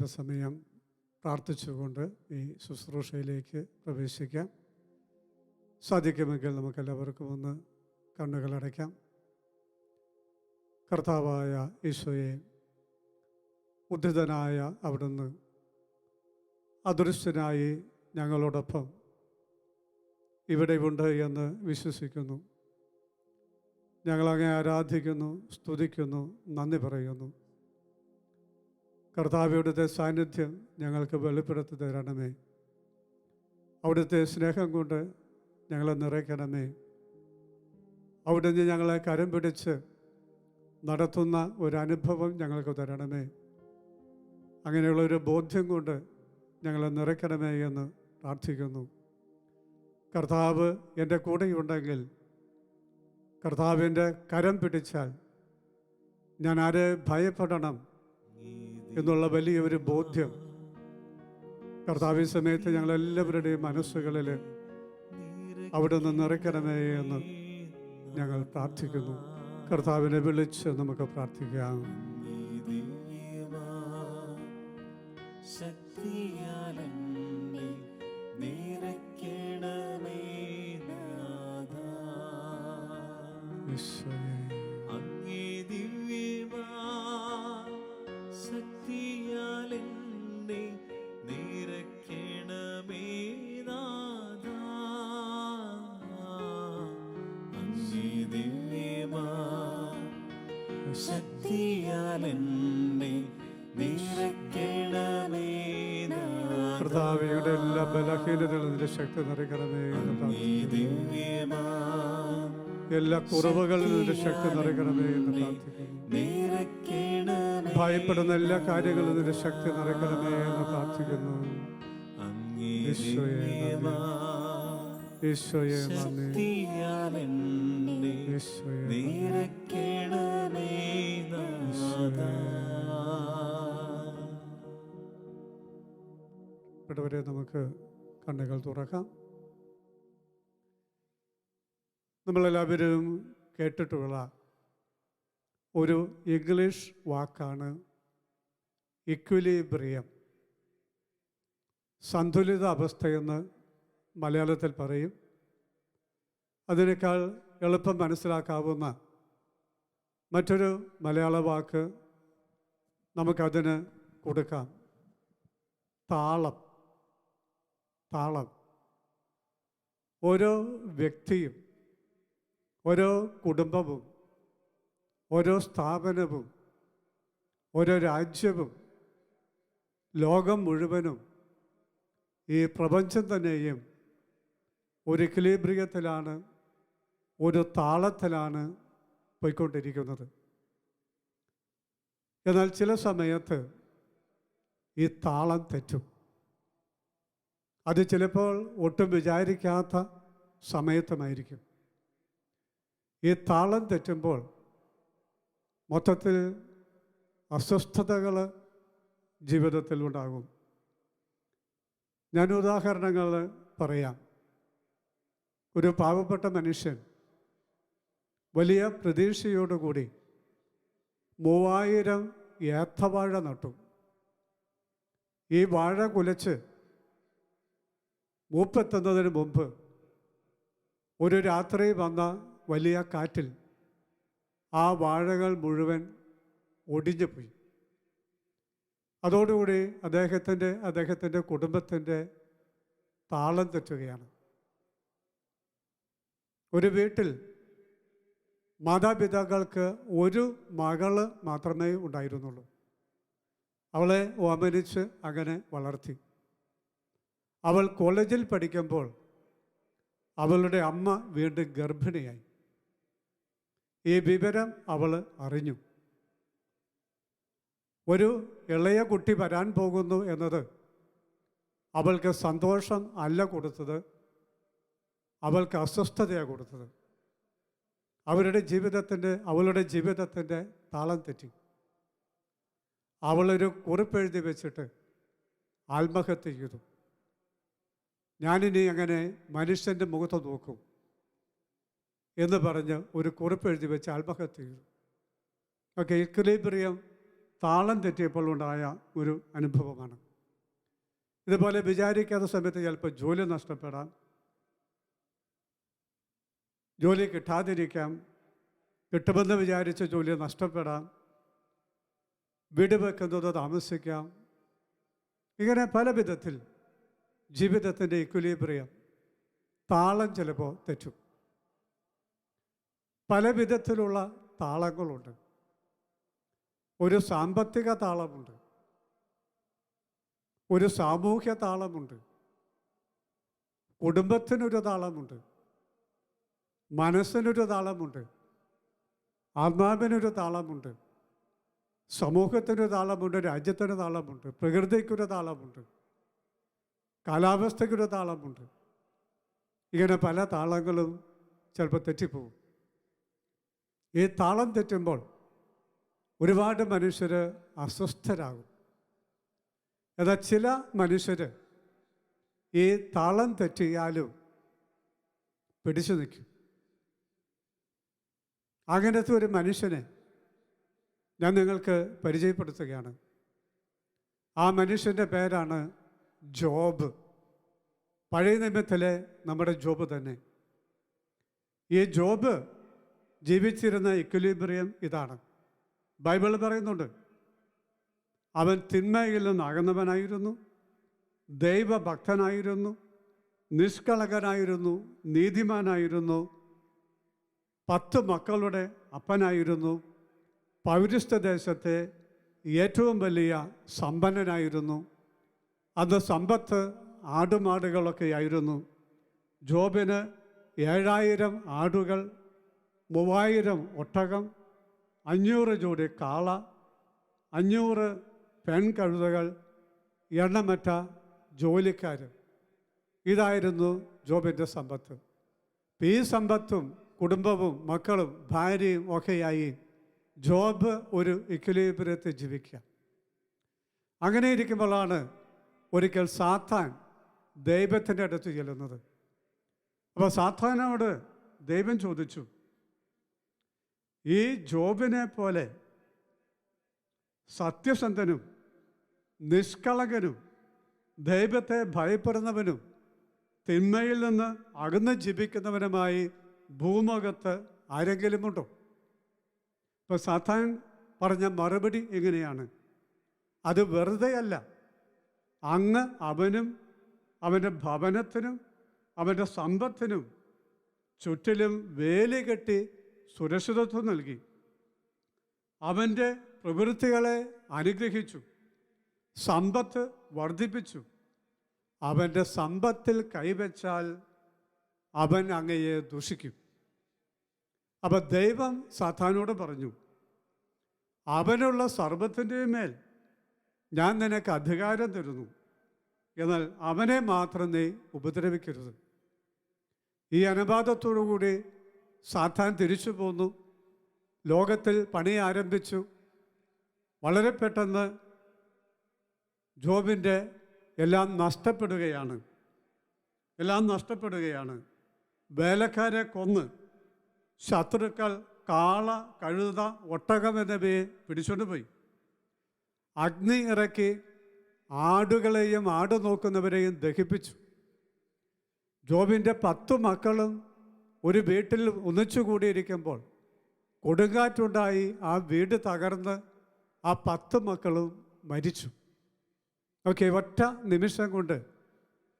അല്പസമയം പ്രാർത്ഥിച്ചുകൊണ്ട് ഈ ശുശ്രൂഷയിലേക്ക് പ്രവേശിക്കാം. സാധിക്കുമെങ്കിൽ നമുക്കെല്ലാവർക്കും ഒന്ന് കണ്ണുകളടയ്ക്കാം. കർത്താവായ ഈശോയെ, ഉദ്ധിതനായ അവിടുന്ന് അദൃശ്യനായി ഞങ്ങളോടൊപ്പം ഇവിടെ ഉണ്ട് എന്ന് വിശ്വസിക്കുന്നു. ഞങ്ങളങ്ങേ ആരാധിക്കുന്നു, സ്തുതിക്കുന്നു, നന്ദി പറയുന്നു. കർത്താവിയുടെ സാന്നിധ്യം ഞങ്ങൾക്ക് വെളിപ്പെടുത്തി തരണമേ. അവിടുത്തെ സ്നേഹം കൊണ്ട് ഞങ്ങളെ നിറയ്ക്കണമേ. അവിടുന്ന് ഞങ്ങളെ കരം പിടിച്ച് നടത്തുന്ന ഒരനുഭവം ഞങ്ങൾക്ക് തരണമേ. അങ്ങനെയുള്ളൊരു ബോധ്യം കൊണ്ട് ഞങ്ങളെ നിറയ്ക്കണമേ എന്ന് പ്രാർത്ഥിക്കുന്നു. കർത്താവ് എൻ്റെ കൂടെയുണ്ടെങ്കിൽ, കർത്താവിൻ്റെ കരം പിടിച്ചാൽ ഞാൻ ആരെ ഭയപ്പെടണം എന്നുള്ള വലിയൊരു ബോധ്യം കർത്താവ് സമയത്ത് ഞങ്ങളെല്ലാവരുടെയും മനസ്സുകളിൽ അവിടെ നിന്ന് നിറയ്ക്കണമേ എന്ന് ഞങ്ങൾ പ്രാർത്ഥിക്കുന്നു. കർത്താവിനെ വിളിച്ച് നമുക്ക് പ്രാർത്ഥിക്കാം. കർത്താവിയുടെ എല്ലാ ബലഹീനതകളും നിന്റെ ശക്തി നിറയ്ക്കണമേ എന്ന് പ്രാർത്ഥിക്കുന്നു. എല്ലാ കുറവുകളിൽ നിന്റെ ശക്തി നിറയ്ക്കണമേ എന്ന് പ്രാർത്ഥിക്കുന്നു. ഭയപ്പെടുന്ന എല്ലാ കാര്യങ്ങളും നിന്റെ ശക്തി നിറയ്ക്കണമേ എന്ന് പ്രാർത്ഥിക്കുന്നു. ഈശോയെ നന്ദി, ഈശോയെ നന്ദി, ഈശോയെ ഇടവരെ നമുക്ക് കണ്ണുകൾ തുറക്കാം. നമ്മളെല്ലാവരും കേട്ടിട്ടുള്ള ഒരു ഇംഗ്ലീഷ് വാക്കാണ് ഇക്വിലിബ്രിയം. സന്തുലിത അവസ്ഥയെന്ന് മലയാളത്തിൽ പറയും. അതിനേക്കാൾ എളുപ്പം മനസ്സിലാക്കാവുന്ന മറ്റൊരു മലയാള വാക്ക് നമുക്കതിന് കൊടുക്കാം: താളം. താളം. ഓരോ വ്യക്തിയും, ഓരോ കുടുംബവും, ഓരോ സ്ഥാപനവും, ഓരോ രാജ്യവും, ലോകം മുഴുവനും, ഈ പ്രപഞ്ചം തന്നെയും ഒരു ഇക്വിലിബ്രിയത്തിലാണ്, ഒരു താളത്തിലാണ് പോയിക്കൊണ്ടിരിക്കുന്നത്. എന്നാൽ ചില സമയത്ത് ഈ താളം തെറ്റും. അത് ചിലപ്പോൾ ഒട്ടും വിചാരിക്കാത്ത സമയത്തുമായിരിക്കും. ഈ താളം തെറ്റുമ്പോൾ മൊത്തത്തിൽ അസ്വസ്ഥതകൾ ജീവിതത്തിൽ ഉണ്ടാകും. ഞാൻ ഉദാഹരണങ്ങൾ പറയാം. ഒരു പാവപ്പെട്ട മനുഷ്യൻ വലിയ പ്രതീക്ഷയോടുകൂടി 3000 ഏത്തവാഴ നട്ടു. ഈ വാഴ കുലച്ച് മൂപ്പെത്തുന്നതിന് മുമ്പ് ഒരു രാത്രി വന്ന വലിയ കാറ്റിൽ ആ വാഴകൾ മുഴുവൻ ഒടിഞ്ഞുപോയി. അതോടുകൂടി അദ്ദേഹത്തിൻ്റെ കുടുംബത്തിൻ്റെ താളം തെറ്റുകയാണ്. ഒരു വീട്ടിൽ മാതാപിതാക്കൾക്ക് ഒരു മകള് മാത്രമേ ഉണ്ടായിരുന്നുള്ളൂ. അവളെ ഓമനിച്ച് അങ്ങനെ വളർത്തി. അവൾ കോളേജിൽ പഠിക്കുമ്പോൾ അവളുടെ അമ്മ വീണ്ടും ഗർഭിണിയായി. ഈ വിവരം അവൾ അറിഞ്ഞു. ഒരു ഇളയ കുട്ടി വരാൻ പോകുന്നു എന്നത് അവൾക്ക് സന്തോഷം അല്ല കൊടുത്തത്, അവൾക്ക് അസ്വസ്ഥതയാണ് കൊടുത്തത്. അവളുടെ ജീവിതത്തിൻ്റെ താളം തെറ്റി. അവളൊരു കുറിപ്പെഴുതി വെച്ചിട്ട് ആത്മഹത്യ ചെയ്തു. ഞാനിനി അങ്ങനെ മനുഷ്യൻ്റെ മുഖത്ത് നോക്കും എന്ന് പറഞ്ഞ് ഒരു കുറിപ്പെഴുതി വെച്ച് ആത്മഹത്യ ചെയ്തു. ഓക്കെ, ഇക്വിലിബ്രിയം താളം തെറ്റിയപ്പോൾ ഉണ്ടായ ഒരു അനുഭവമാണ്. ഇതുപോലെ വിചാരിക്കാത്ത സമയത്ത് ചിലപ്പോൾ ജോലി നഷ്ടപ്പെടാം, ജോലി കിട്ടാതിരിക്കാം, കിട്ടുമെന്ന് വിചാരിച്ച ജോലി നഷ്ടപ്പെടാം, വീട് വെക്കുന്നത് താമസിക്കാം. ഇങ്ങനെ പല വിധത്തിൽ ജീവിതത്തിൻ്റെ ഇക്വിലിബ്രിയം, താളം ചിലപ്പോൾ തെറ്റും. പല വിധത്തിലുള്ള താളങ്ങളുണ്ട്. ഒരു സാമ്പത്തിക താളമുണ്ട്, ഒരു സാമൂഹ്യ താളമുണ്ട്, കുടുംബത്തിനൊരു താളമുണ്ട്, മനസ്സിനൊരു താളമുണ്ട്, ആത്മാവിനൊരു താളമുണ്ട്, സമൂഹത്തിനൊരു താളമുണ്ട്, രാജ്യത്തിന് താളമുണ്ട്, പ്രകൃതിക്കൊരു താളമുണ്ട്, കാലാവസ്ഥയ്ക്കൊരു താളമുണ്ട്. ഇങ്ങനെ പല താളങ്ങളും ചിലപ്പോൾ തെറ്റിപ്പോവും. ഈ താളം തെറ്റുമ്പോൾ ഒരുപാട് മനുഷ്യർ അസ്വസ്ഥരാകും. എന്നാൽ ചില മനുഷ്യർ ഈ താളം തെറ്റിയാലും പിടിച്ചു നിൽക്കും. അങ്ങനത്തെ ഒരു മനുഷ്യനെ ഞാൻ നിങ്ങൾക്ക് പരിചയപ്പെടുത്തുകയാണ്. ആ മനുഷ്യൻ്റെ പേരാണ് ജോബ്. പഴയ നിയമത്തിലെ നമ്മുടെ ജോബ് തന്നെ. ഈ ജോബ് ജീവിച്ചിരുന്ന ഇക്വിലിബ്രിയം ഇതാണ്. ബൈബിൾ പറയുന്നുണ്ട്, അവൻ തിന്മയിൽ നിന്ന് അകന്നവനായിരുന്നു, ദൈവഭക്തനായിരുന്നു, നിഷ്കളങ്കനായിരുന്നു, നീതിമാനായിരുന്നു, 10 മക്കളുടെ അപ്പനായിരുന്നു, പൗരസ്ത്യ ദേശത്തെ ഏറ്റവും വലിയ സമ്പന്നനായിരുന്നു. അന്ന് സമ്പത്ത് ആടുമാടുകളൊക്കെ ആയിരുന്നു. ജോബിന് 7000 ആടുകൾ, 3000 ഒട്ടകം, 500 ജോഡി കാള, 500 പെൺകഴുതകൾ, എണ്ണമറ്റ ജോലിക്കാർ. ഇതായിരുന്നു ജോബിൻ്റെ സമ്പത്ത്. ഈ സമ്പത്തും കുടുംബവും മക്കളും ഭാര്യയും ഒക്കെയായി ജോബ് ഒരു ഇക്വിലിബ്രിയത്തിൽ ജീവിക്കുക. അങ്ങനെ ഇരിക്കുമ്പോഴാണ് ഒരിക്കൽ സാത്താൻ ദൈവത്തിൻ്റെ അടുത്ത് ചെല്ലുന്നത്. അപ്പോൾ സാത്താനോട് ദൈവം ചോദിച്ചു, ഈ ജോബിനെ പോലെ സത്യസന്ധനും നിഷ്കളങ്കനും ദൈവത്തെ ഭയപ്പെടുന്നവനും തിന്മയിൽ നിന്ന് അകന്ന് ജീവിക്കുന്നവനുമായി ഭൂമുഖത്ത് ആരെങ്കിലുമുണ്ടോ? ഇപ്പോൾ സാത്താൻ പറഞ്ഞ മറുപടി എങ്ങനെയാണ്? അത് വെറുതെയല്ല. അങ്ങ് അവനും അവൻ്റെ ഭവനത്തിനും അവൻ്റെ സമ്പത്തിനും ചുറ്റിലും വേലി കെട്ടി സുരക്ഷിതത്വം നൽകി, അവൻ്റെ പ്രവൃത്തികളെ അനുഗ്രഹിച്ചു, സമ്പത്ത് വർദ്ധിപ്പിച്ചു. അവൻ്റെ സമ്പത്തിൽ കൈവച്ചാൽ അവൻ അങ്ങയെ ദൂഷിക്കും. അപ്പം ദൈവം സാത്താനോട് പറഞ്ഞു, അവനുള്ള സർവ്വത്തിൻ്റെ മേൽ ഞാൻ നിനക്ക് അധികാരം തരുന്നു, എന്നാൽ അവനെ മാത്രം നീ ഉപദ്രവിക്കരുത്. ഈ അനുവാദത്തോടുകൂടി സാത്താൻ തിരിച്ചു പോന്നു, ലോകത്തിൽ പണി ആരംഭിച്ചു. വളരെ പെട്ടെന്ന് ജോബിൻ്റെ എല്ലാം നഷ്ടപ്പെടുകയാണ്. വേലക്കാരെ കൊന്ന് ശത്രുക്കൾ കാള, കഴുത, ഒട്ടകം എന്നിവയെ പിടിച്ചുകൊണ്ട് പോയി. അഗ്നി ഇറക്കി ആടുകളെയും ആട് നോക്കുന്നവരെയും ദഹിപ്പിച്ചു. ജോബിൻ്റെ 10 മക്കളും ഒരു വീട്ടിൽ ഒന്നിച്ചുകൂടിയിരിക്കുമ്പോൾ കൊടുങ്കാറ്റുണ്ടായി ആ വീട് തകർന്ന് ആ 10 മക്കളും മരിച്ചു. ഓക്കെ, ഒറ്റ നിമിഷം കൊണ്ട്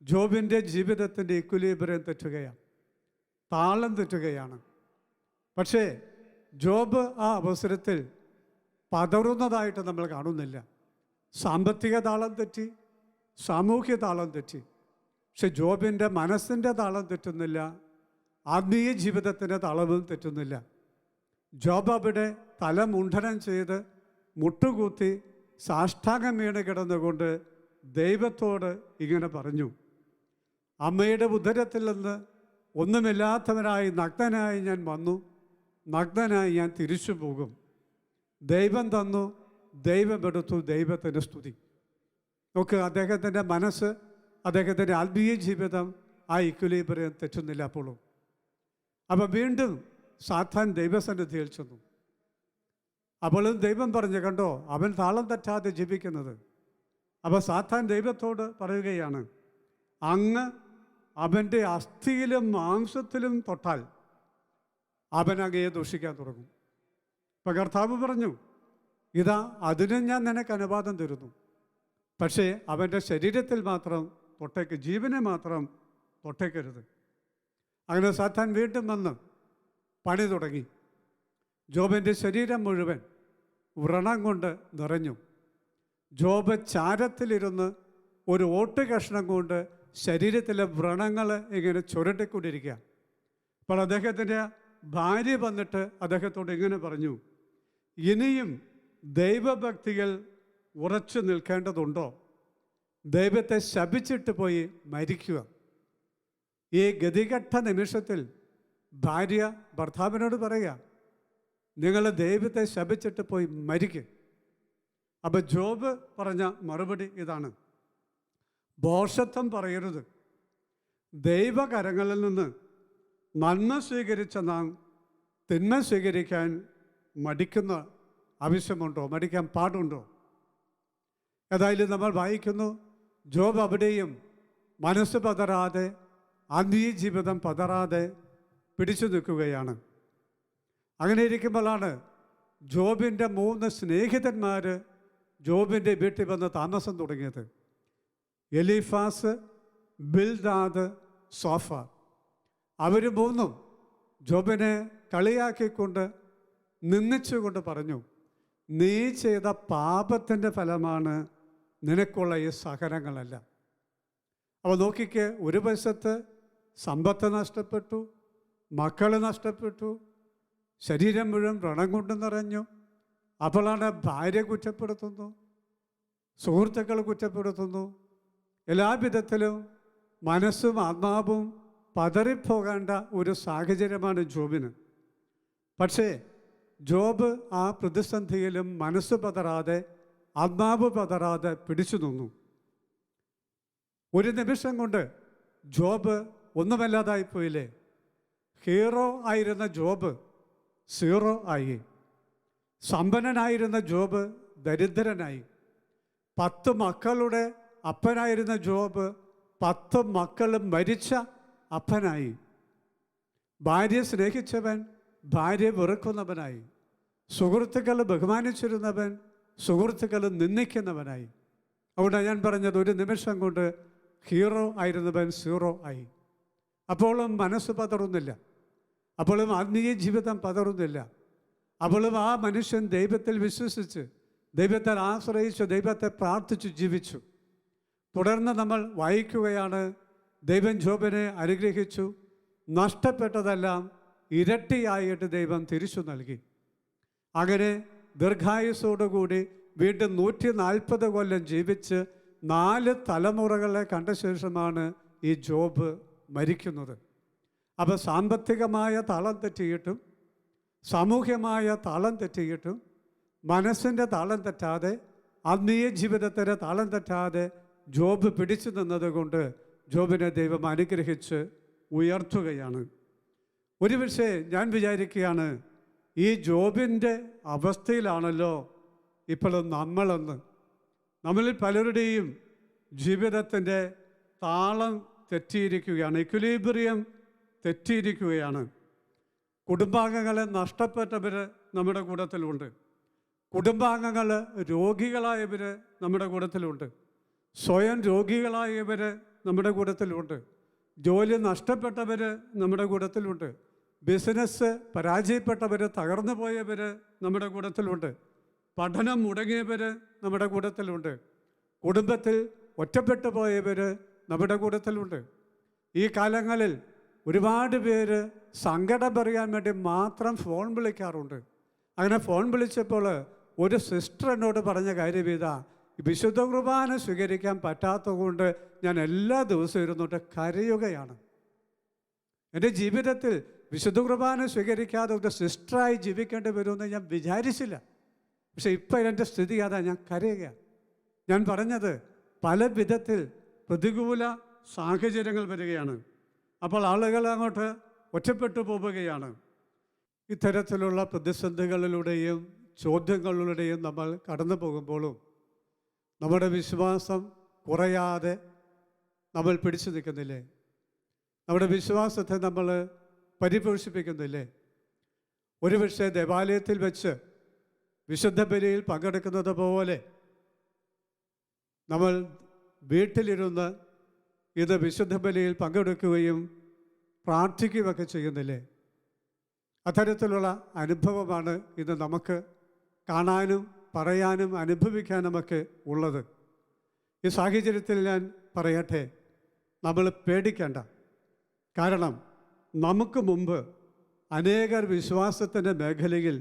ജോബിൻ്റെ ജീവിതത്തിൻ്റെ ഇക്വിലിബ്രിയം തെറ്റുകയാണ്, താളം തെറ്റുകയാണ്. പക്ഷേ ജോബ് ആ അവസരത്തിൽ പതറുന്നതായിട്ട് നമ്മൾ കാണുന്നില്ല. സാമ്പത്തിക താളം തെറ്റി, സാമൂഹ്യ താളം തെറ്റി, പക്ഷെ ജോബിൻ്റെ മനസ്സിൻ്റെ താളം തെറ്റുന്നില്ല, ആത്മീയ ജീവിതത്തിൻ്റെ താളവും തെറ്റുന്നില്ല. ജോബ് അവിടെ തലമുണ്ഡനം ചെയ്ത് മുട്ടുകൂത്തി സാഷ്ടാംഗം വീണ് കിടന്നുകൊണ്ട് ദൈവത്തോട് ഇങ്ങനെ പറഞ്ഞു, അമ്മയുടെ ഉദരത്തിൽ നിന്ന് ഒന്നുമില്ലാത്തവനായി നഗ്നനായി ഞാൻ വന്നു, നഗ്നനായി ഞാൻ തിരിച്ചു പോകും. ദൈവം തന്നു, ദൈവമെടുത്തു, ദൈവത്തിൻ്റെ സ്തുതി. നോക്ക്, അദ്ദേഹത്തിൻ്റെ മനസ്സ്, അദ്ദേഹത്തിൻ്റെ ആത്മീയ ജീവിതം ആ ഇക്വിലിബ്രിയം തെറ്റുന്നില്ല അപ്പോഴും. അപ്പം വീണ്ടും സാത്താൻ ദൈവസന്നിധിയിൽ ചെന്നു. അപ്പോഴും ദൈവം പറഞ്ഞു, കണ്ടോ അവൻ താളം തെറ്റാതെ ജീവിക്കുന്നത്. അപ്പോൾ സാത്താൻ ദൈവത്തോട് പറയുകയാണ്, അങ്ങ് അവൻ്റെ അസ്ഥിയിലും മാംസത്തിലും തൊട്ടാൽ അവൻ അങ്ങയെ ദൂഷിക്കാൻ തുടങ്ങും. അപ്പം കർത്താവ് പറഞ്ഞു, ഇതാ അതിന് ഞാൻ നിനക്ക് അനുവാദം തരുന്നു, പക്ഷേ അവൻ്റെ ശരീരത്തിൽ മാത്രം തൊട്ടേക്ക്, ജീവനെ മാത്രം തൊട്ടേക്കരുത്. അങ്ങനെ സാത്താൻ വീണ്ടും വന്ന് പണി തുടങ്ങി. ജോബിൻ്റെ ശരീരം മുഴുവൻ വ്രണം കൊണ്ട് നിറഞ്ഞു. ജോബ് ചാരത്തിലിരുന്ന് ഒരു ഓട്ട് കഷ്ണം കൊണ്ട് ശരീരത്തിലെ വ്രണങ്ങൾ ഇങ്ങനെ ചുരണ്ടിക്കൊണ്ടിരിക്കുക. അപ്പോൾ അദ്ദേഹത്തിൻ്റെ ഭാര്യ വന്നിട്ട് അദ്ദേഹത്തോട് ഇങ്ങനെ പറഞ്ഞു, ഇനിയും ദൈവഭക്തികൾ ഉറച്ചു നിൽക്കേണ്ടതുണ്ടോ? ദൈവത്തെ ശപിച്ചിട്ട് പോയി മരിക്കുക. ഈ ഗതികെട്ട നിമിഷത്തിൽ ഭാര്യ ഭർത്താവിനോട് പറയുക, നിങ്ങൾ ദൈവത്തെ ശപിച്ചിട്ട് പോയി മരിക്കുക. അപ്പോൾ ജോബ് പറഞ്ഞ മറുപടി ഇതാണ്, ഭോഷത്വം പറയരുത്. ദൈവകരങ്ങളിൽ നിന്ന് നന്മ സ്വീകരിച്ച നാം തിന്മ സ്വീകരിക്കാൻ മടിക്കുന്ന ആവശ്യമുണ്ടോ? മടിക്കാൻ പാടുണ്ടോ? ഏതായാലും നമ്മൾ വായിക്കുന്നു, ജോബ് അവിടെയും മനസ്സ് പതറാതെ, ആത്മീയ ജീവിതം പതറാതെ പിടിച്ചു നിൽക്കുകയാണ്. അങ്ങനെ ഇരിക്കുമ്പോഴാണ് ജോബിൻ്റെ 3 സ്നേഹിതന്മാർ ജോബിൻ്റെ വീട്ടിൽ വന്ന് താമസം തുടങ്ങിയത്. Eliphaz, Bildad, so far. അവർ 3 ജോബിനെ കളിയാക്കിക്കൊണ്ട് നിന്ദിച്ചുകൊണ്ട് പറഞ്ഞു, നീ ചെയ്ത പാപത്തിൻ്റെ ഫലമാണ് നിനക്കുള്ള ഈ സഹനങ്ങളെല്ലാം. അപ്പോൾ നോക്കിക്ക്, ഒരു വശത്ത് സമ്പത്ത് നഷ്ടപ്പെട്ടു, മക്കൾ നഷ്ടപ്പെട്ടു, ശരീരം മുഴുവൻ വ്രണം കൊണ്ട് നിറഞ്ഞു. അപ്പോഴാണ് ഭാര്യ കുറ്റപ്പെടുത്തുന്നു, സുഹൃത്തുക്കൾ കുറ്റപ്പെടുത്തുന്നു. എല്ലാ വിധത്തിലും മനസ്സും ആത്മാവും പതറിപ്പോകേണ്ട ഒരു സാഹചര്യമാണ് ജോബിന്. പക്ഷേ ജോബ് ആ പ്രതിസന്ധിയിലും മനസ്സ് പതറാതെ, ആത്മാവ് പതറാതെ പിടിച്ചു നിന്നു. ഒരു നിമിഷം കൊണ്ട് ജോബ് ഒന്നുമല്ലാതായിപ്പോയില്ലേ? ഹീറോ ആയിരുന്ന ജോബ് സീറോ ആയി. സമ്പന്നനായിരുന്ന ജോബ് ദരിദ്രനായി. 10 മക്കളുടെ അപ്പനായിരുന്ന ജോബ് 10 മക്കളും മരിച്ച അപ്പനായി. ഭാര്യ സ്നേഹിച്ചവൻ ഭാര്യ വെറുക്കുന്നവനായി. സുഹൃത്തുക്കൾ ബഹുമാനിച്ചിരുന്നവൻ സുഹൃത്തുക്കൾ നിന്ദിക്കുന്നവനായി. അവിടെ ഞാൻ പറഞ്ഞത്, ഒരു നിമിഷം കൊണ്ട് ഹീറോ ആയിരുന്നവൻ സീറോ ആയി. അപ്പോഴും മനസ്സ് പതറുന്നില്ല, അപ്പോഴും ആത്മീയ ജീവിതം പതറുന്നില്ല. അപ്പോഴും ആ മനുഷ്യൻ ദൈവത്തിൽ വിശ്വസിച്ച്, ദൈവത്തിൽ ആശ്രയിച്ച്, ദൈവത്തെ പ്രാർത്ഥിച്ച് ജീവിച്ചു. തുടർന്ന് നമ്മൾ വായിക്കുകയാണ്, ദൈവം ജോബിനെ അനുഗ്രഹിച്ചു. നഷ്ടപ്പെട്ടതെല്ലാം ഇരട്ടിയായിട്ട് ദൈവം തിരിച്ചു നൽകി. അങ്ങനെ ദീർഘായുസ്സോടുകൂടി വീണ്ടും 140 കൊല്ലം ജീവിച്ച് 4 തലമുറകളെ കണ്ട ശേഷമാണ് ഈ ജോബ് മരിക്കുന്നത്. അപ്പോൾ സാമ്പത്തികമായ താളം തെറ്റിയിട്ടും, സാമൂഹ്യമായ താളം തെറ്റിയിട്ടും, മനസ്സിൻ്റെ താളം തെറ്റാതെ, ആത്മീയ ജീവിതത്തിൻ്റെ താളം തെറ്റാതെ ജോബ് പിടിച്ചു നിന്നതുകൊണ്ട് ജോബിനെ ദൈവം അനുഗ്രഹിച്ച് ഉയർത്തുകയാണ്. ഒരു പക്ഷേ ഞാൻ വിചാരിക്കുകയാണ്, ഈ ജോബിൻ്റെ അവസ്ഥയിലാണല്ലോ ഇപ്പോഴും നമ്മളെന്ന്. നമ്മളിൽ പലരുടെയും ജീവിതത്തിൻ്റെ താളം തെറ്റിയിരിക്കുകയാണ്, ഇക്വിലിബ്രിയം തെറ്റിയിരിക്കുകയാണ്. കുടുംബാംഗങ്ങളെ നഷ്ടപ്പെട്ടവർ നമ്മുടെ കൂട്ടത്തിലുണ്ട്. കുടുംബാംഗങ്ങൾ രോഗികളായവർ നമ്മുടെ കൂട്ടത്തിലുണ്ട്. സ്വയം രോഗികളായവർ നമ്മുടെ കൂട്ടത്തിലുണ്ട്. ജോലി നഷ്ടപ്പെട്ടവർ നമ്മുടെ കൂട്ടത്തിലുണ്ട്. ബിസിനസ് പരാജയപ്പെട്ടവർ, തകർന്നു പോയവർ നമ്മുടെ കൂട്ടത്തിലുണ്ട്. പഠനം മുടങ്ങിയവർ നമ്മുടെ കൂട്ടത്തിലുണ്ട്. കുടുംബത്തിൽ ഒറ്റപ്പെട്ടു പോയവർ നമ്മുടെ കൂട്ടത്തിലുണ്ട്. ഈ കാലങ്ങളിൽ ഒരുപാട് പേര് സങ്കടം പറയാൻ വേണ്ടി മാത്രം ഫോൺ വിളിക്കാറുണ്ട്. അങ്ങനെ ഫോൺ വിളിച്ചപ്പോൾ ഒരു സിസ്റ്റർ എന്നോട് പറഞ്ഞ കാര്യം ഇതാ, വിശുദ്ധ കുർബാന സ്വീകരിക്കാൻ പറ്റാത്തതുകൊണ്ട് ഞാൻ എല്ലാ ദിവസവും ഇരുന്നിട്ട് കരയുകയാണ്. എൻ്റെ ജീവിതത്തിൽ വിശുദ്ധ കുർബാന സ്വീകരിക്കാതെ ഒരു സിസ്റ്ററായി ജീവിക്കേണ്ടി വരുമെന്ന് ഞാൻ വിചാരിച്ചില്ല. പക്ഷെ ഇപ്പം എൻ്റെ സ്ഥിതി അതാ, ഞാൻ കരയുകയാണ്. ഞാൻ പറഞ്ഞത്, പല വിധത്തിൽ പ്രതികൂല സാഹചര്യങ്ങൾ വരികയാണ്. അപ്പോൾ ആളുകൾ അങ്ങോട്ട് ഒറ്റപ്പെട്ടു പോവുകയാണ്. ഇത്തരത്തിലുള്ള പ്രതിസന്ധികളിലൂടെയും ചോദ്യങ്ങളിലൂടെയും നമ്മൾ കടന്നു പോകുമ്പോഴും നമ്മുടെ വിശ്വാസം കുറയാതെ നമ്മൾ പിടിച്ചു നിൽക്കുന്നില്ലേ? നമ്മുടെ വിശ്വാസത്തെ നമ്മൾ പരിപോഷിപ്പിക്കുന്നില്ലേ? ഒരുപക്ഷെ ദേവാലയത്തിൽ വെച്ച് വിശുദ്ധ ബലിയിൽ പങ്കെടുക്കുന്നത് പോലെ നമ്മൾ വീട്ടിലിരുന്ന് ഇത് വിശുദ്ധ ബലിയിൽ പങ്കെടുക്കുകയും പ്രാർത്ഥിക്കുകയൊക്കെ ചെയ്യുന്നില്ലേ? അത്തരത്തിലുള്ള അനുഭവമാണ് ഇത് നമുക്ക് കാണാനും പറയാനും അനുഭവിക്കാനുമൊക്കെ ഉള്ളത്. ഈ സാഹചര്യത്തിൽ ഞാൻ പറയട്ടെ, നമ്മൾ പേടിക്കേണ്ട. കാരണം നമുക്ക് മുമ്പ് അനേകർ വിശ്വാസത്തിൻ്റെ മേഖലയിൽ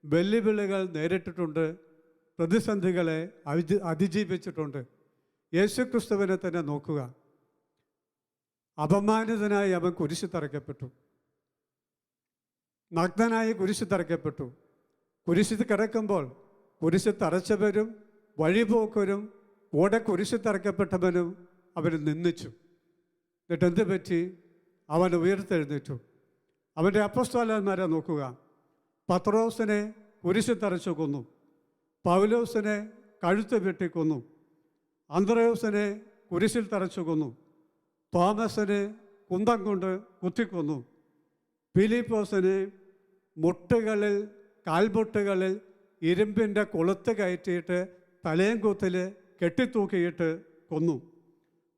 വെല്ലുവിളികൾ നേരിട്ടിട്ടുണ്ട്, പ്രതിസന്ധികളെ അതിജീവിച്ചിട്ടുണ്ട്. യേശുക്രിസ്തുവിനെ തന്നെ നോക്കുക. അപമാനിതനായി അവൻ കുരിശിൽ തറയ്ക്കപ്പെട്ടു, നഗ്നനായി കുരിശിൽ തറയ്ക്കപ്പെട്ടു. കുരിശിൽ കിടക്കുമ്പോൾ കുരിശിൽ തറച്ചവരും വഴിപോക്കരും കൂടെ കുരിശിൽ തറയ്ക്കപ്പെട്ടവനും അവൻ നിന്ദിച്ചു. എന്നിട്ട് എന്ത് പറ്റി? അവൻ ഉയർത്തെഴുന്നേറ്റു. അവൻ്റെ അപ്പോസ്തലന്മാരെ നോക്കുക. പത്രോസിനെ കുരിശിൽ തറച്ചു കൊന്നു, പൗലോസിനെ കഴുത്ത് വെട്ടിക്കൊന്നു, അന്ത്രയോസിനെ കുരിശിൽ തറച്ചു കൊന്നു, തോമസിനെ കുന്തം കൊണ്ട് കുത്തിക്കൊന്നു, ഫിലിപ്പോസിനെ മുട്ടുകളിൽ കാൽമുട്ടുകളിൽ ഇരുമ്പിൻ്റെ കൊളുത്ത് കയറ്റിയിട്ട് തലയും കുത്തിൽ കെട്ടിത്തൂക്കിയിട്ട് കൊന്നു,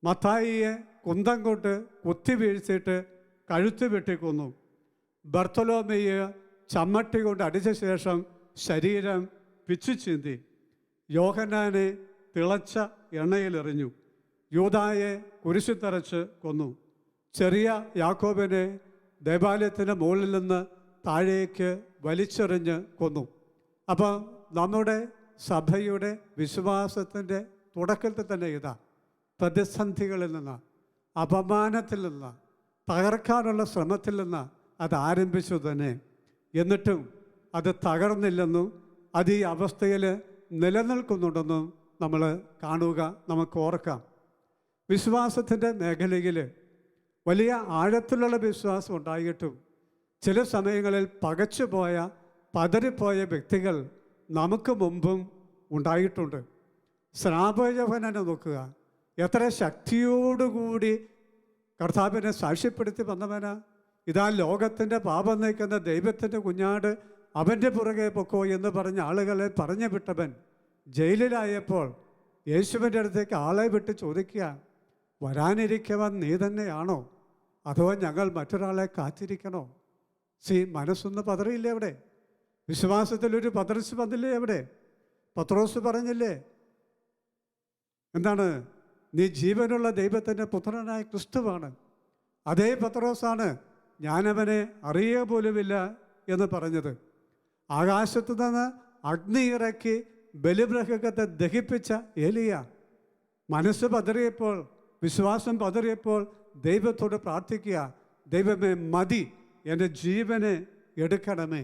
മത്തായിയെ കുന്തം കൊണ്ട് കുത്തി വീഴ്ചിട്ട് കഴുത്ത് വെട്ടിക്കൊന്നു, ബർത്തലോമയെ ചമ്മട്ടി കൊണ്ട് അടിച്ച ശേഷം ശരീരം പിച്ചു ചീന്തി, യോഹന്നാനെ തിളച്ച എണ്ണയിലെറിഞ്ഞു, യൂദായെ കുരിശിൽ തറച്ച് കൊന്നു, ചെറിയ യാക്കോബിനെ ദേവാലയത്തിൻ്റെ മുകളിൽ നിന്ന് താഴേക്ക് വലിച്ചെറിഞ്ഞ് കൊന്നു. അപ്പം നമ്മുടെ സഭയുടെ വിശ്വാസത്തിൻ്റെ തുടക്കത്തിൽ തന്നെ ഇതാ, പ്രതിസന്ധികളിൽ നിന്ന്, അപമാനത്തിൽ നിന്ന്, തകർക്കാനുള്ള ശ്രമത്തിൽ നിന്ന് അത് ആരംഭിച്ചു തന്നെ. എന്നിട്ടും അത് തകർന്നില്ലെന്നും അത് ഈ അവസ്ഥയിൽ നിലനിൽക്കുന്നുണ്ടെന്നും നമ്മൾ കാണുക, നമുക്ക് ഓർക്കാം. വിശ്വാസത്തിൻ്റെ മേഖലയിൽ വലിയ ആഴത്തിലുള്ള വിശ്വാസം ഉണ്ടായിട്ടും ചില സമയങ്ങളിൽ പകച്ചുപോയ പതറിപ്പോയ വ്യക്തികൾ നമുക്ക് മുമ്പും ഉണ്ടായിട്ടുണ്ട്. സ്നാപകയോഹന്നാനെ നോക്കുക. എത്ര ശക്തിയോടുകൂടി കർത്താവിനെ സാക്ഷ്യപ്പെടുത്തി വന്നവനാ. ഇതാ ലോകത്തിൻ്റെ പാപം നയിക്കുന്ന ദൈവത്തിൻ്റെ കുഞ്ഞാട്, അവൻ്റെ പുറകെ പൊക്കോ എന്ന് പറഞ്ഞ ആളുകളെ പറഞ്ഞു വിട്ടവൻ ജയിലിലായപ്പോൾ യേശുവിൻ്റെ അടുത്തേക്ക് ആളെ വിട്ട് ചോദിക്കുക, വരാനിരിക്കവൻ നീ തന്നെയാണോ, അതോ ഞങ്ങൾ മറ്റൊരാളെ കാത്തിരിക്കണോ? മനസ്സൊന്ന് പതറിയില്ലേ അവിടെ? വിശ്വാസത്തിലൊരു പതറിച്ച് വന്നില്ലേ അവിടെ? പത്രോസ് പറഞ്ഞില്ലേ, എന്താണ്, നീ ജീവനുള്ള ദൈവത്തിൻ്റെ പുത്രനായ ക്രിസ്തുവാണ്. അതേ പത്രോസാണ് ഞാനവനെ അറിയുക പോലുമില്ല എന്ന് പറഞ്ഞത്. ആകാശത്തു നിന്ന് അഗ്നി ഇറക്കി ബലിമൃഗത്തെ ദഹിപ്പിച്ച ഏലിയ മനസ്സ് പതറിയപ്പോൾ, വിശ്വാസം പതറിയപ്പോൾ ദൈവത്തോട് പ്രാർത്ഥിക്കുക, ദൈവമേ മതി, എൻ്റെ ജീവനെ എടുക്കണമേ.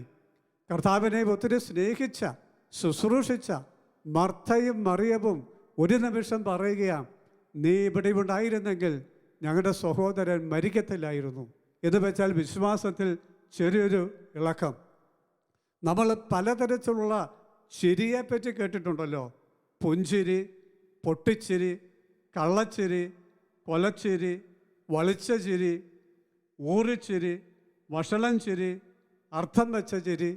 കർത്താവിനെ ഒത്തിരി സ്നേഹിച്ച ശുശ്രൂഷിച്ച മർത്തയും മറിയവും ഒരു നിമിഷം പറയുകയാണ്, നീ ഇവിടെ ഉണ്ടായിരുന്നെങ്കിൽ ഞങ്ങളുടെ സഹോദരൻ മരിക്കത്തില്ലായിരുന്നു എന്ന് വെച്ചാൽ വിശ്വാസത്തിൽ ചെറിയൊരു ഇളക്കം. നമ്മൾ പലതരത്തിലുള്ള ചിരിയെപ്പറ്റി കേട്ടിട്ടുണ്ടല്ലോ. പുഞ്ചിരി, പൊട്ടിച്ചിരി, കള്ളച്ചിരി, കൊലച്ചിരി, വളിച്ച ചിരി, ഊറിച്ചിരി, വഷളം ചിരി, അർത്ഥം വെച്ച ചിരി,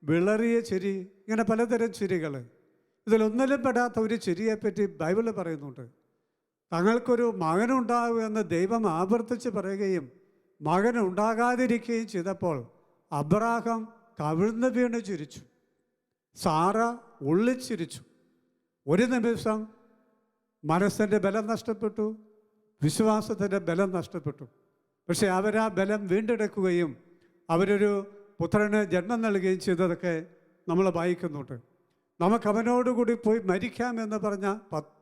വിളറിയ ചിരി, ഇങ്ങനെ പലതരം ചിരികൾ. ഇതിലൊന്നിലും പെടാത്ത ഒരു ചിരിയെപ്പറ്റി ബൈബിൾ പറയുന്നുണ്ട്. തങ്ങൾക്കൊരു മകനുണ്ടാകുമെന്ന് ദൈവം ആവർത്തിച്ച് പറയുകയും മകനുണ്ടാകാതിരിക്കുകയും ചെയ്തപ്പോൾ അബ്രാഹാം കവിഴ്ന്ന് വീണ് ചിരിച്ചു, സാറ ഉള്ളിച്ചിരിച്ചു. ഒരു നിമിഷം മനസ്സിൻ്റെ ബലം നഷ്ടപ്പെട്ടു, വിശ്വാസത്തിൻ്റെ ബലം നഷ്ടപ്പെട്ടു. പക്ഷെ അവരാ ബലം വീണ്ടെടുക്കുകയും അവരൊരു പുത്രന് ജന്മം നൽകുകയും ചെയ്തതൊക്കെ നമ്മൾ വായിക്കുന്നുണ്ട്. നമുക്കവനോടുകൂടി പോയി മരിക്കാമെന്ന് പറഞ്ഞ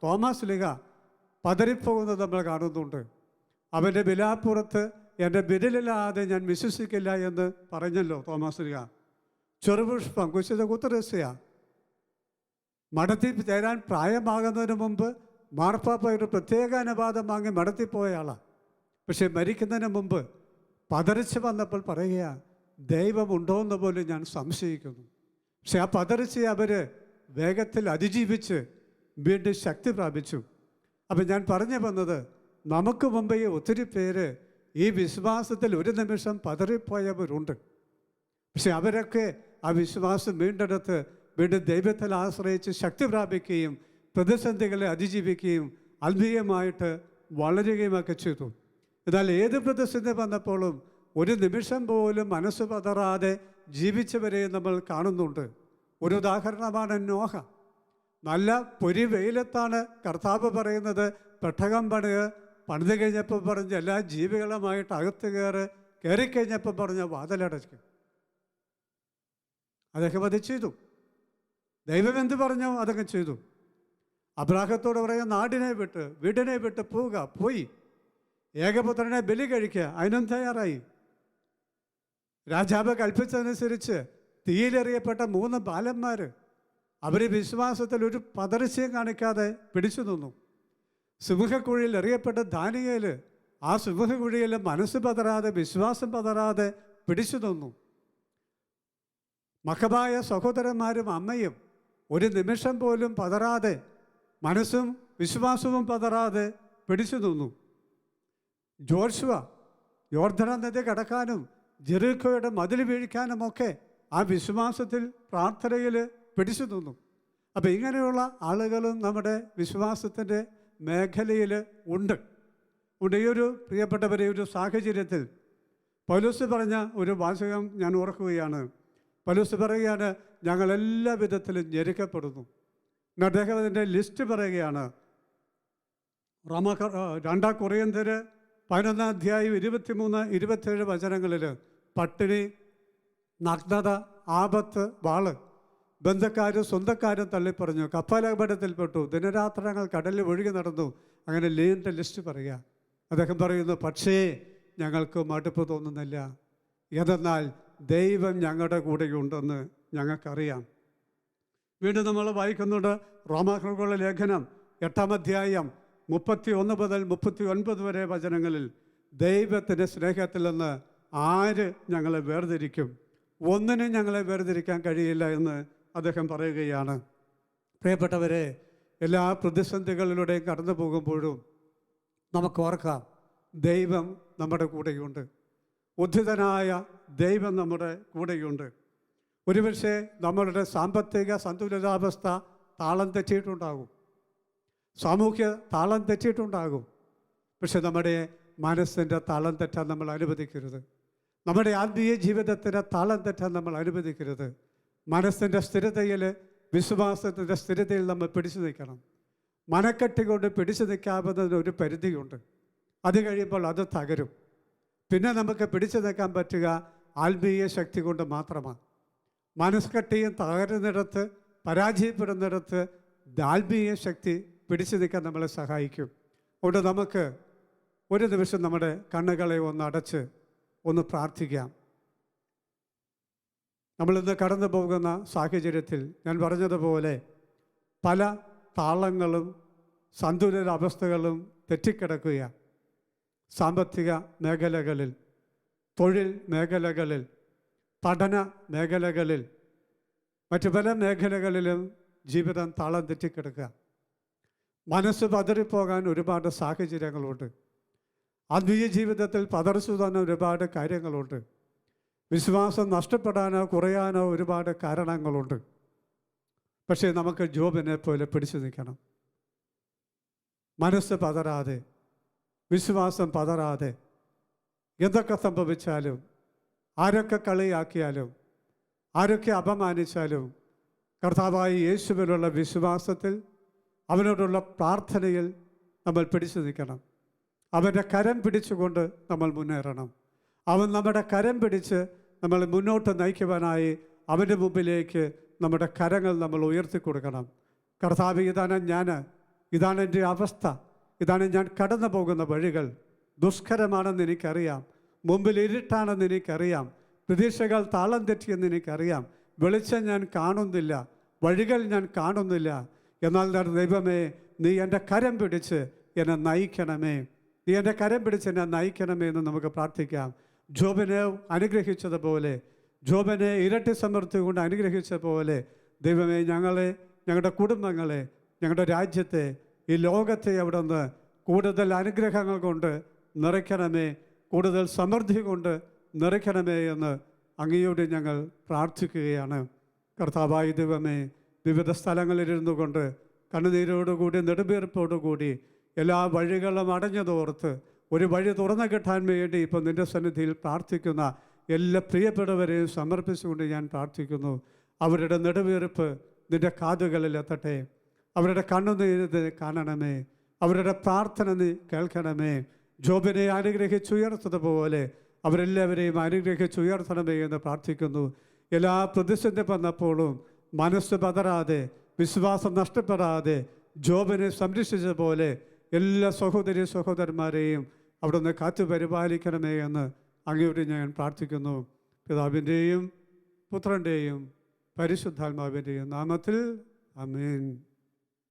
തോമസ് ലീഗ പതറിപ്പോകുന്നത് നമ്മൾ കാണുന്നുണ്ട്. അവൻ്റെ വിലാപ്പുറത്ത് എൻ്റെ വിരലില്ലാതെ ഞാൻ വിശ്വസിക്കില്ല എന്ന് പറഞ്ഞല്ലോ തോമസ് ലീഗ. ചെറുപുഷ്പം കുശിത കുത്തരസ്യ മടത്തി ചേരാൻ പ്രായമാകുന്നതിന് മുമ്പ് മാർപ്പാപ്പ ഒരു പ്രത്യേക അനുവാദം വാങ്ങി മടത്തിപ്പോയ ആളാണ്. പക്ഷെ മരിക്കുന്നതിന് മുമ്പ് പതറിച്ച് വന്നപ്പോൾ പറയുക, ദൈവമുണ്ടോയെന്ന് പോലും ഞാൻ സംശയിക്കുന്നു. പക്ഷെ ആ പതറിച്ച് അവർ വേഗത്തിൽ അതിജീവിച്ച് വീണ്ടും ശക്തി പ്രാപിച്ചു. അപ്പം ഞാൻ പറഞ്ഞു വന്നത്, നമുക്ക് മുമ്പേ ഒത്തിരി പേര് ഈ വിശ്വാസത്തിൽ ഒരു നിമിഷം പതറിപ്പോയവരുണ്ട്. പക്ഷെ അവരൊക്കെ ആ വിശ്വാസം വീണ്ടെടുത്ത് വീണ്ടും ദൈവത്തിൽ ആശ്രയിച്ച് ശക്തി പ്രാപിക്കുകയും പ്രതിസന്ധികളെ അതിജീവിക്കുകയും ആത്മീയമായിട്ട് വളരുകയുമൊക്കെ ചെയ്തു. എന്നാൽ ഏത് പ്രതിസന്ധി വന്നപ്പോഴും ഒരു നിമിഷം പോലും മനസ്സ് പതറാതെ ജീവിച്ചവരെയും നമ്മൾ കാണുന്നുണ്ട്. ഒരു ഉദാഹരണമാണ് നോഹ. നല്ല പൊരി വെയിലത്താണ് കർത്താവ് പറയുന്നത്, പെട്ടകം പണിത് കഴിഞ്ഞപ്പോൾ പറഞ്ഞ് എല്ലാ ജീവികളുമായിട്ട് അകത്ത് കയറിക്കഴിഞ്ഞപ്പോൾ പറഞ്ഞ വാതിലടച്ചു. അദ്ദേഹം അത് ചെയ്തു. ദൈവം എന്ത് പറഞ്ഞോ അതൊക്കെ ചെയ്തു. അബ്രാഹത്തോട് പറയുക, നാടിനെ വിട്ട് വീടിനെ വിട്ട് പോയി ഏകപുത്രനെ ബലി കഴിക്കുക, അതിനും തയ്യാറായി. രാജാവ് കൽപ്പിച്ചതനുസരിച്ച് തീയിലെറിയപ്പെട്ട 3 ബാലന്മാർ അവർ വിശ്വാസത്തിൽ ഒരു പതർച്ചയും കാണിക്കാതെ പിടിച്ചു നിന്നു. സിംഹക്കുഴിയിൽ എറിയപ്പെട്ട ദാനിയേൽ ആ സിംഹക്കുഴിയിൽ മനസ്സ് പതറാതെ വിശ്വാസം പതറാതെ പിടിച്ചു നിന്നു. മക്കബായ സഹോദരന്മാരും അമ്മയും ഒരു നിമിഷം പോലും പതറാതെ മനസ്സും വിശ്വാസവും പതറാതെ പിടിച്ചു നിന്നു. ജോഷുവ യോർദാൻ നദി കടക്കാനും ജെറിക്കോയുടെ മതിൽ വീഴിക്കാനുമൊക്കെ ആ വിശ്വാസത്തിൽ പ്രാർത്ഥനയിൽ പിടിച്ചു നിന്നു. അപ്പം ഇങ്ങനെയുള്ള ആളുകളും നമ്മുടെ വിശ്വാസത്തിൻ്റെ മേഖലയിൽ ഉണ്ട്. ഈ ഒരു പ്രിയപ്പെട്ടവരെ ഒരു സാഹചര്യത്തിൽ പൗലോസ് പറഞ്ഞ ഒരു വാചകം ഞാൻ ഓർക്കുകയാണ്. പൗലോസ് പറയുകയാണ്, ഞങ്ങളെല്ലാ വിധത്തിലും ഞെരുക്കപ്പെടുന്നു. അദ്ദേഹം അതിൻ്റെ ലിസ്റ്റ് പറയുകയാണ്. 2 കൊറിന്ത്യർ 11 23-27 വചനങ്ങളിൽ പട്ടിണി, നഗ്നത, ആപത്ത്, വാള്, ബന്ധക്കാരും സ്വന്തക്കാരും തള്ളിപ്പറഞ്ഞു, കപ്പലപകടത്തിൽപ്പെട്ടു, ദിനരാത്രങ്ങൾ കടലിൽ ഒഴുകി നടന്നു. അങ്ങനെ ലീൻ്റെ ലിസ്റ്റ് പറയുക. അദ്ദേഹം പറയുന്നു, പക്ഷേ ഞങ്ങൾക്ക് മടുപ്പ് തോന്നുന്നില്ല, എന്തെന്നാൽ ദൈവം ഞങ്ങളുടെ കൂടെയുണ്ടെന്ന് ഞങ്ങൾക്കറിയാം. വീണ്ടും നമ്മൾ വായിക്കുന്നുണ്ട് റോമാക്കാർക്കുള്ള ലേഖനം 8-ാം അധ്യായം 31 മുതൽ 39 വരെ വചനങ്ങളിൽ, ദൈവത്തിൻ്റെ സ്നേഹത്തിൽ നിന്ന് ആര് ഞങ്ങളെ വേർതിരിക്കും? ഒന്നിനും ഞങ്ങളെ വേർതിരിക്കാൻ കഴിയില്ല എന്ന് അദ്ദേഹം പറയുകയാണ്. പ്രിയപ്പെട്ടവരെ, എല്ലാ പ്രതിസന്ധികളിലൂടെയും കടന്നു പോകുമ്പോഴും നമുക്ക് ഓർക്കാം, ദൈവം നമ്മുടെ കൂടെയുണ്ട്. ഉദ്ധിതനായ ദൈവം നമ്മുടെ കൂടെയുണ്ട്. ഒരുപക്ഷെ നമ്മളുടെ സാമ്പത്തിക സന്തുലിതാവസ്ഥ താളം തെറ്റിയിട്ടുണ്ടാകും, സാമൂഹ്യ താളം തെറ്റിയിട്ടുണ്ടാകും. പക്ഷെ നമ്മുടെ മനസ്സിൻ്റെ താളം തെറ്റാൻ നമ്മൾ അനുവദിക്കരുത്. നമ്മുടെ ആത്മീയ ജീവിതത്തിൻ്റെ താളം തെറ്റാൻ നമ്മൾ അനുവദിക്കരുത്. മനസ്സിൻ്റെ സ്ഥിരതയിൽ, വിശ്വാസത്തിൻ്റെ സ്ഥിരതയിൽ നമ്മൾ പിടിച്ചു നിൽക്കണം. മനക്കെട്ടി കൊണ്ട് പിടിച്ചു നിൽക്കാവുന്നതിന് ഒരു പരിധിയുണ്ട്. അത് കഴിയുമ്പോൾ അത് തകരും. പിന്നെ നമുക്ക് പിടിച്ചു നിൽക്കാൻ പറ്റുക ആത്മീയ ശക്തി കൊണ്ട് മാത്രമാണ്. മനസ്കട്ടിയും തകരുന്നിടത്ത്, പരാജയപ്പെടുന്നിടത്ത് ആത്മീയ ശക്തി പിടിച്ചു നിൽക്കാൻ നമ്മളെ സഹായിക്കും. അതുകൊണ്ട് നമുക്ക് ഒരു നിമിഷം നമ്മുടെ കണ്ണുകളെ ഒന്ന് അടച്ച് ഒന്ന് പ്രാർത്ഥിക്കാം. നമ്മളിന്ന് കടന്നു പോകുന്ന സാഹചര്യത്തിൽ ഞാൻ പറഞ്ഞതുപോലെ പല താളങ്ങളും സന്തുലിതാവസ്ഥകളും തെറ്റിക്കിടക്കുകയാണ്. സാമ്പത്തിക മേഖലകളിൽ, തൊഴിൽ മേഖലകളിൽ, പഠന മേഖലകളിൽ, മറ്റു പല മേഖലകളിലും ജീവിതം താളം തെറ്റിക്കിടക്കുക. മനസ്സ് പതറിപ്പോകാൻ ഒരുപാട് സാഹചര്യങ്ങളുണ്ട്. ആത്മീയ ജീവിതത്തിൽ പതറിച്ചു തന്നെ ഒരുപാട് കാര്യങ്ങളുണ്ട്. വിശ്വാസം നഷ്ടപ്പെടാനോ കുറയാനോ ഒരുപാട് കാരണങ്ങളുണ്ട്. പക്ഷേ നമുക്ക് ജോബിനെ പോലെ പിടിച്ചു നിൽക്കണം. മനസ്സ് പതറാതെ, വിശ്വാസം പതറാതെ, എന്തൊക്കെ സംഭവിച്ചാലും, ആരൊക്കെ കളിയാക്കിയാലും, ആരൊക്കെ അപമാനിച്ചാലും, കർത്താവായ യേശുവിലുള്ള വിശ്വാസത്തിൽ, അവനോടുള്ള പ്രാർത്ഥനയിൽ നമ്മൾ പിടിച്ചു നിൽക്കണം. അവൻ്റെ കരം പിടിച്ചുകൊണ്ട് നമ്മൾ മുന്നേറണം. അവൻ നമ്മുടെ കരം പിടിച്ച് നമ്മൾ മുന്നോട്ട് നയിക്കുവാനായി അവൻ്റെ മുമ്പിലേക്ക് നമ്മുടെ കരങ്ങൾ നമ്മൾ ഉയർത്തിക്കൊടുക്കണം. കർത്താവ്, ഇതാണ് എൻ്റെ അവസ്ഥ, ഇതാണ് ഞാൻ കടന്നു പോകുന്ന വഴികൾ. ദുഷ്കരമാണെന്ന് എനിക്കറിയാം, മുമ്പിൽ ഇരുട്ടാണെന്ന് എനിക്കറിയാം, പ്രതീക്ഷകൾ താളം തെറ്റിയെന്ന് എനിക്കറിയാം, വെളിച്ചം ഞാൻ കാണുന്നില്ല, വഴികൾ ഞാൻ കാണുന്നില്ല. എന്നാൽ ദൈവമേ, നീ എൻ്റെ കരം പിടിച്ച് എന്നെ നയിക്കണമേ, നീ എൻ്റെ കരം പിടിച്ച് എന്നെ നയിക്കണമേ എന്ന് നമുക്ക് പ്രാർത്ഥിക്കാം. ജോബിനെ അനുഗ്രഹിച്ചതുപോലെ ജോബിനെ ഇരട്ടി സമൃദ്ധി കൊണ്ട് അനുഗ്രഹിച്ച പോലെ ദൈവമേ ഞങ്ങളെ, ഞങ്ങളുടെ കുടുംബങ്ങളെ, ഞങ്ങളുടെ രാജ്യത്തെ, ഈ ലോകത്തെ അവിടുന്ന് കൂടുതൽ അനുഗ്രഹങ്ങൾ കൊണ്ട് നിറയ്ക്കണമേ, കൂടുതൽ സമൃദ്ധി കൊണ്ട് നിറയ്ക്കണമേ എന്ന് അങ്ങയോട് ഞങ്ങൾ പ്രാർത്ഥിക്കുകയാണ്. കർത്താവായ ദൈവമേ, വിവിധ സ്ഥലങ്ങളിലിരുന്നു കൊണ്ട് കണ്ണുനീരോടുകൂടി നെടുവീർപ്പോടുകൂടി എല്ലാ വഴികളും അടഞ്ഞതോർത്ത് ഒരു വഴി തുറന്നു കിട്ടാൻ വേണ്ടി ഇപ്പോൾ നിൻ്റെ സന്നിധിയിൽ പ്രാർത്ഥിക്കുന്ന എല്ലാ പ്രിയപ്പെട്ടവരെയും സമർപ്പിച്ചുകൊണ്ട് ഞാൻ പ്രാർത്ഥിക്കുന്നു. അവരുടെ നെടുവീർപ്പ് നിൻ്റെ കാതുകളിൽ എത്തട്ടെ. അവരുടെ കണ്ണുനീര് കാണണമേ. അവരുടെ പ്രാർത്ഥന നീ കേൾക്കണമേ. ജോബിനെ അനുഗ്രഹിച്ചുയർത്തതുപോലെ അവരെല്ലാവരെയും അനുഗ്രഹിച്ചുയർത്തണമേ എന്ന് പ്രാർത്ഥിക്കുന്നു. എല്ലാ പ്രതിസന്ധി വന്നപ്പോഴും മനസ്സ് പതറാതെ, വിശ്വാസം നഷ്ടപ്പെടാതെ ജോബിനെ സംരക്ഷിച്ച പോലെ എല്ലാ സഹോദരി സഹോദരന്മാരെയും അവിടുന്ന് കാത്തു പരിപാലിക്കണമേ എന്ന് അങ്ങയോട് ഞാൻ പ്രാർത്ഥിക്കുന്നു. പിതാവിൻ്റെയും പുത്രൻ്റെയും പരിശുദ്ധാത്മാവിൻ്റെയും നാമത്തിൽ ആമേൻ.